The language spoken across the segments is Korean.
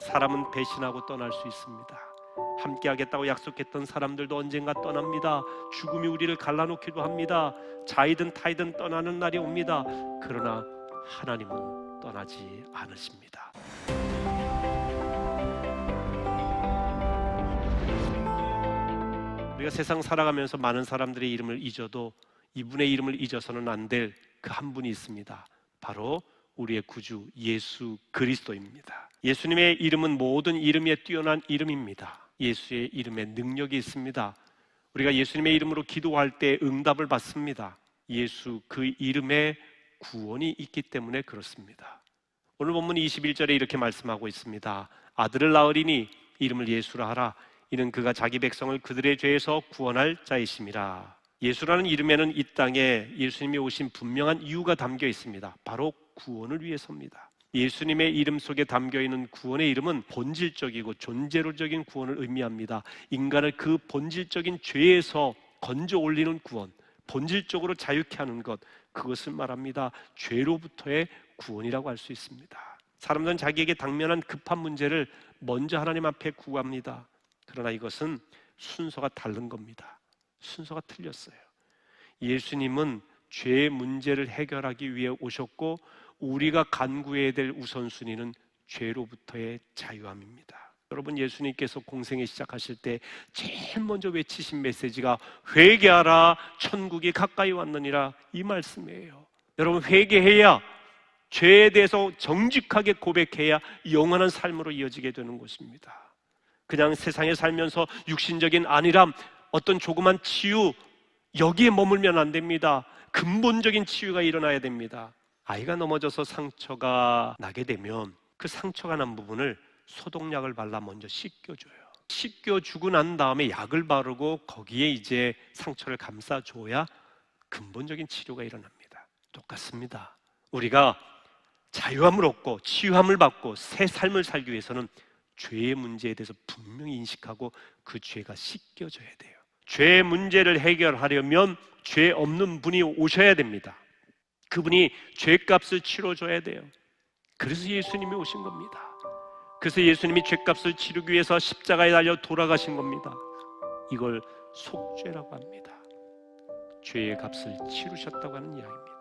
사람은 배신하고 떠날 수 있습니다. 함께 하겠다고 약속했던 사람들도 언젠가 떠납니다. 죽음이 우리를 갈라놓기도 합니다. 자이든 타이든 떠나는 날이 옵니다. 그러나 하나님은 떠나지 않으십니다. 우리가 세상 살아가면서 많은 사람들의 이름을 잊어도 이분의 이름을 잊어서는 안 될 그 한 분이 있습니다. 바로 우리의 구주 예수 그리스도입니다. 예수님의 이름은 모든 이름에 뛰어난 이름입니다. 예수의 이름에 능력이 있습니다. 우리가 예수님의 이름으로 기도할 때 응답을 받습니다. 예수 그 이름에 구원이 있기 때문에 그렇습니다. 오늘 본문 21절에 이렇게 말씀하고 있습니다. 아들을 낳으리니 이름을 예수라 하라. 이는 그가 자기 백성을 그들의 죄에서 구원할 자이심이라. 예수라는 이름에는 이 땅에 예수님이 오신 분명한 이유가 담겨 있습니다. 바로 구원을 위해서입니다. 예수님의 이름 속에 담겨있는 구원의 이름은 본질적이고 존재로적인 구원을 의미합니다. 인간을 그 본질적인 죄에서 건져 올리는 구원, 본질적으로 자유케 하는 것, 그것을 말합니다. 죄로부터의 구원이라고 할 수 있습니다. 사람들은 자기에게 당면한 급한 문제를 먼저 하나님 앞에 구합니다. 그러나 이것은 순서가 다른 겁니다. 순서가 틀렸어요. 예수님은 죄의 문제를 해결하기 위해 오셨고 우리가 간구해야 될 우선순위는 죄로부터의 자유함입니다. 여러분, 예수님께서 공생에 시작하실 때 제일 먼저 외치신 메시지가 회개하라, 천국이 가까이 왔느니라, 이 말씀이에요. 여러분, 회개해야, 죄에 대해서 정직하게 고백해야 영원한 삶으로 이어지게 되는 것입니다. 그냥 세상에 살면서 육신적인 안일함, 어떤 조그만 치유, 여기에 머물면 안 됩니다. 근본적인 치유가 일어나야 됩니다. 아이가 넘어져서 상처가 나게 되면 그 상처가 난 부분을 소독약을 발라 먼저 씻겨줘요. 씻겨주고 난 다음에 약을 바르고 거기에 이제 상처를 감싸줘야 근본적인 치료가 일어납니다. 똑같습니다. 우리가 자유함을 얻고 치유함을 받고 새 삶을 살기 위해서는 죄의 문제에 대해서 분명히 인식하고 그 죄가 씻겨져야 돼요. 죄의 문제를 해결하려면 죄 없는 분이 오셔야 됩니다. 그분이 죄값을 치러줘야 돼요. 그래서 예수님이 오신 겁니다. 그래서 예수님이 죄값을 치르기 위해서 십자가에 달려 돌아가신 겁니다. 이걸 속죄라고 합니다. 죄의 값을 치르셨다고 하는 이야기입니다.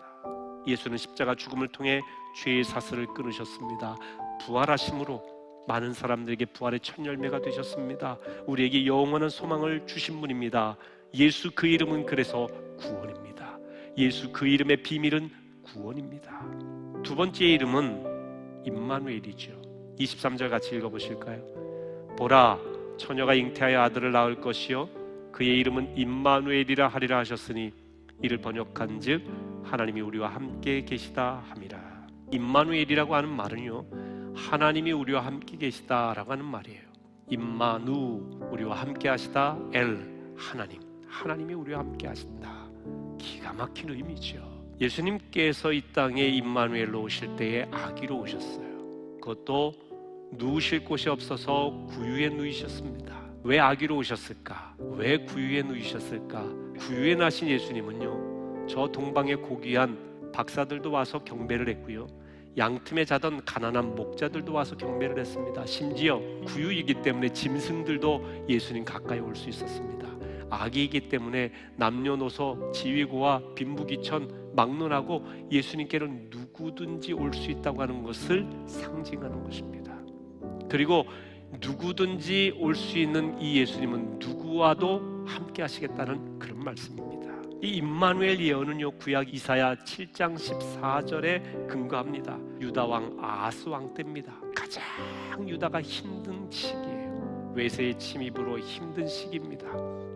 예수는 십자가 죽음을 통해 죄의 사슬을 끊으셨습니다. 부활하심으로 많은 사람들에게 부활의 첫 열매가 되셨습니다. 우리에게 영원한 소망을 주신 분입니다. 예수 그 이름은 그래서 구원입니다. 예수 그 이름의 비밀은 구원입니다. 두 번째 이름은 임마누엘이죠. 23절 같이 읽어보실까요? 보라, 처녀가 잉태하여 아들을 낳을 것이요 그의 이름은 임마누엘이라 하리라 하셨으니 이를 번역한즉 하나님이 우리와 함께 계시다 함이라. 임마누엘이라고 하는 말은요, 하나님이 우리와 함께 계시다라고 하는 말이에요. 임마누, 우리와 함께 하시다. 엘, 하나님이 우리와 함께 하신다. 기가 막힌 의미죠. 예수님께서 이 땅에 임마누엘로 오실 때에 아기로 오셨어요. 그것도 누우실 곳이 없어서 구유에 누이셨습니다. 왜 아기로 오셨을까? 왜 구유에 누이셨을까? 구유에 나신 예수님은요, 저 동방의 고귀한 박사들도 와서 경배를 했고요, 양틈에 자던 가난한 목자들도 와서 경배를 했습니다. 심지어 구유이기 때문에 짐승들도 예수님 가까이 올 수 있었습니다. 아기이기 때문에 남녀노소 지위고와 빈부귀천 막론하고 예수님께는 누구든지 올 수 있다고 하는 것을 상징하는 것입니다. 그리고 누구든지 올 수 있는 이 예수님은 누구와도 함께 하시겠다는 그런 말씀입니다. 이 임마누엘 예언은요, 구약 이사야 7장 14절에 근거합니다. 유다왕 아하스왕 때입니다. 가장 유다가 힘든 시기예요. 외세의 침입으로 힘든 시기입니다.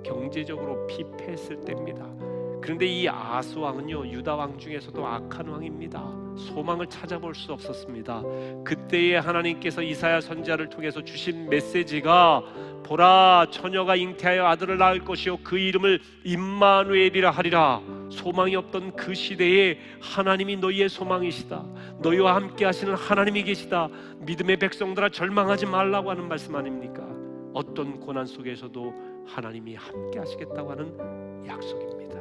경제적으로 피폐했을 때입니다. 그런데 이 아하스 왕은요, 유다 왕 중에서도 악한 왕입니다. 소망을 찾아볼 수 없었습니다. 그때에 하나님께서 이사야 선지자를 통해서 주신 메시지가 보라, 처녀가 잉태하여 아들을 낳을 것이요 그 이름을 임마누엘이라 하리라. 소망이 없던 그 시대에 하나님이 너희의 소망이시다. 너희와 함께 하시는 하나님이 계시다. 믿음의 백성들아 절망하지 말라고 하는 말씀 아닙니까? 어떤 고난 속에서도 하나님이 함께 하시겠다고 하는 약속입니다.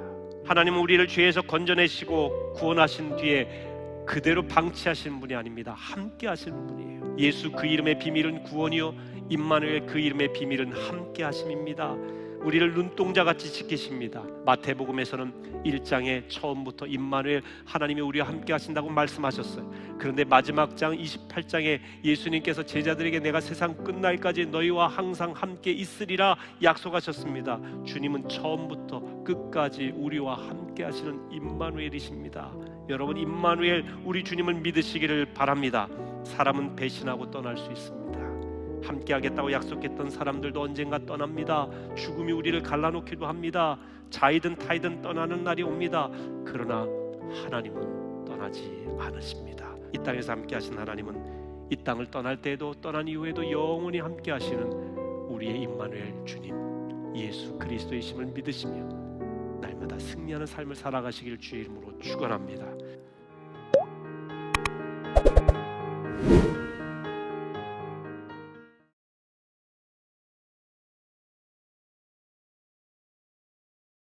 하나님은 우리를 죄에서 건져내시고 구원하신 뒤에 그대로 방치하시는 분이 아닙니다. 함께 하시는 분이에요. 예수 그 이름의 비밀은 구원이요 임마누엘 그 이름의 비밀은 함께 하심입니다. 우리를 눈동자같이 지키십니다. 마태복음에서는 1장에 처음부터 임마누엘 하나님이 우리와 함께 하신다고 말씀하셨어요. 그런데 마지막 장 28장에 예수님께서 제자들에게 내가 세상 끝날까지 너희와 항상 함께 있으리라 약속하셨습니다. 주님은 처음부터 끝까지 우리와 함께 하시는 임마누엘이십니다. 여러분, 임마누엘 우리 주님을 믿으시기를 바랍니다. 사람은 배신하고 떠날 수 있습니다. 함께하겠다고 약속했던 사람들도 언젠가 떠납니다. 죽음이 우리를 갈라놓기도 합니다. 자이든 타이든 떠나는 날이 옵니다. 그러나 하나님은 떠나지 않으십니다. 이 땅에서 함께하신 하나님은 이 땅을 떠날 때에도 떠난 이후에도 영원히 함께하시는 우리의 임마누엘 주님 예수 그리스도의 심을 믿으시며 날마다 승리하는 삶을 살아가시길 주의 이름으로 축원합니다.